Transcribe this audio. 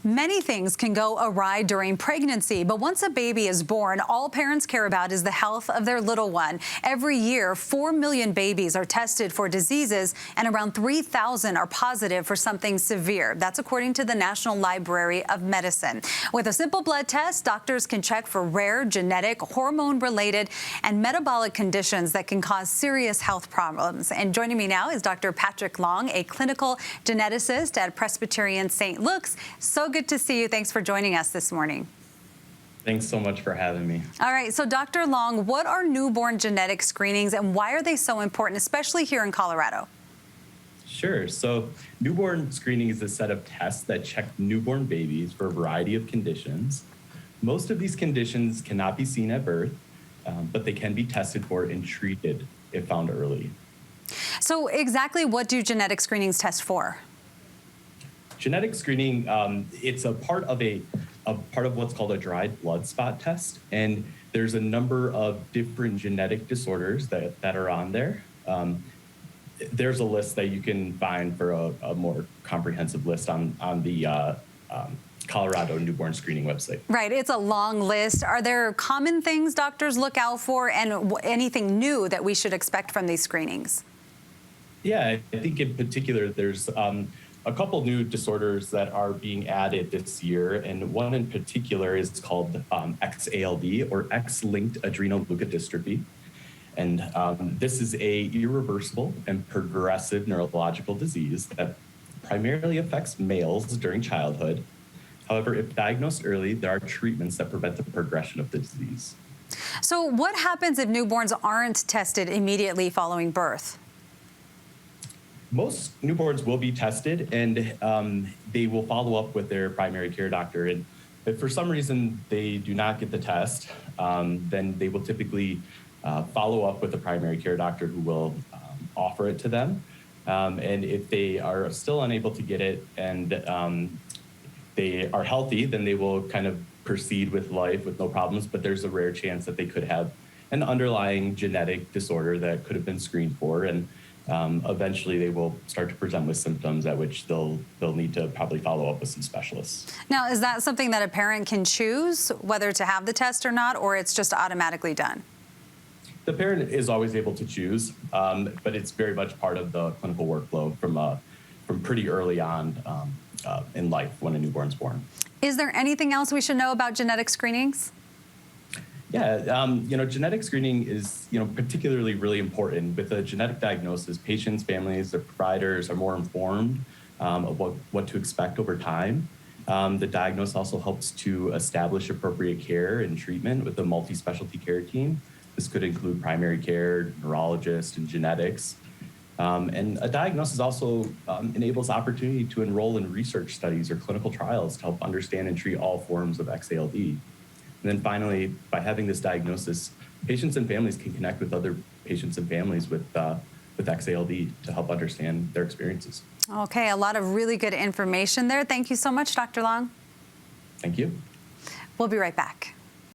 Many things can go awry during pregnancy, but once a baby is born, all parents care about is the health of their little one. Every year, 4 million babies are tested for diseases, and around 3,000 are positive for something severe. That's according to the National Library of Medicine. With a simple blood test, doctors can check for rare, genetic, hormone-related, and metabolic conditions that can cause serious health problems. And joining me now is Dr. Patrick Long, a clinical geneticist at Presbyterian St. Luke's. So good to see you. Thanks for joining us this morning. Thanks so much for having me. All right, so Dr. Long, what are newborn genetic screenings and why are they so important, especially here in Colorado? Sure. So newborn screening is a set of tests that check newborn babies for a variety of conditions. Most of these conditions cannot be seen at birth, but they can be tested for and treated if found early. So exactly what do genetic screenings test for? Genetic screening, it's a part of what's called a dried blood spot test, and there's a number of different genetic disorders that are on there. There's a list that you can find for a more comprehensive list on the Colorado newborn screening website. Right, it's a long list. Are there common things doctors look out for and anything new that we should expect from these screenings? Yeah, I think in particular there's a couple new disorders that are being added this year, and one in particular is called X-ALD, or X-linked adrenoleukodystrophy. And this is a irreversible and progressive neurological disease that primarily affects males during childhood. However, if diagnosed early, there are treatments that prevent the progression of the disease. So what happens if newborns aren't tested immediately following birth? Most newborns will be tested, and they will follow up with their primary care doctor. And if for some reason they do not get the test, then they will typically follow up with the primary care doctor who will offer it to them. And if they are still unable to get it and they are healthy, then they will kind of proceed with life with no problems. But there's a rare chance that they could have an underlying genetic disorder that could have been screened for, and eventually they will start to present with symptoms at which they'll need to probably follow up with some specialists. Now, is that something that a parent can choose whether to have the test or not, or it's just automatically done? The parent is always able to choose, but it's very much part of the clinical workflow from pretty early on in life when a newborn's born. Is there anything else we should know about genetic screenings? Yeah, genetic screening is, particularly really important. With a genetic diagnosis, patients, families, their providers are more informed of what to expect over time. The diagnosis also helps to establish appropriate care and treatment with a multi-specialty care team. This could include primary care, neurologist, and genetics. And a diagnosis also enables opportunity to enroll in research studies or clinical trials to help understand and treat all forms of X-ALD. And then finally, by having this diagnosis, patients and families can connect with other patients and families with X-ALD to help understand their experiences. Okay, a lot of really good information there. Thank you so much, Dr. Long. Thank you. We'll be right back.